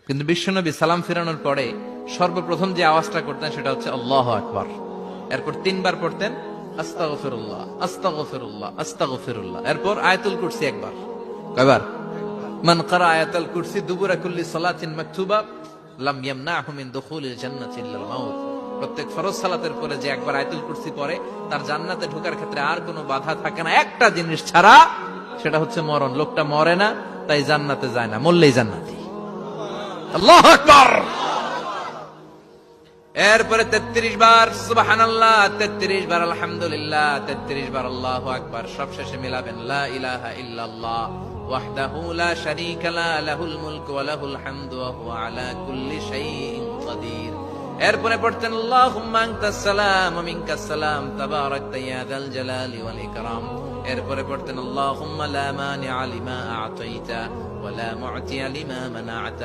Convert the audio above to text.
কিন্তু বিশ্বনবী সালাম ফিরানোর পরে সর্বপ্রথম যে আওয়াজটা করতেন সেটা হচ্ছে আল্লাহু আকবার। এরপর 3 বার পড়তেন আস্তাগফিরুল্লাহ আস্তাগফিরুল্লাহ আস্তাগফিরুল্লাহ। এরপর আয়াতুল কুরসি একবার। কয়বার? মান ক্বারা আয়াতুল কুরসি দুবুরা কুল্লি সালাতিন মাকতুবা লাম ইয়ামনাহু মিন দুখুলিল জান্নাতি ইল্লাল মাউত। প্রত্যেক ফরজ সালাতের পরে যে একবার আয়াতুল কুরসি পড়ে তার জান্নাতে ঢোকার ক্ষেত্রে আর কোনো বাধা থাকে না, একটা জিনিস ছাড়া, সেটা হচ্ছে মরণ। লোকটা মরে না, তাই জান্নাতে যায় না, মরলেই জান্নাতি। আল্লাহু আকবার। এরপরে 33 বার সুবহানাল্লাহ, 33 বার আলহামদুলিল্লাহ, 33 বার আল্লাহু আকবার। সবশেষে মিলাবেন লা ইলাহা ইল্লাল্লাহ ওয়াহদাহু লা শারীকা লা লাহুল মুলকু ওয়া লাহুল হামদু ওয়া হুয়া আলা কুল্লি শাইইন কাদির। এরপরে পড়তেন আল্লাহুম্মা আনতাস সালাম ওয়া মিনকাস সালাম তাবারাকতা ইয়া যাল জালালি ওয়াল ইকরাম। এরপরে পড়তেন আল্লাহুম্মা লা মানিআ লিমা আ'তাইতা ওয়া লা মু'তিয়া লিমা মানা'তা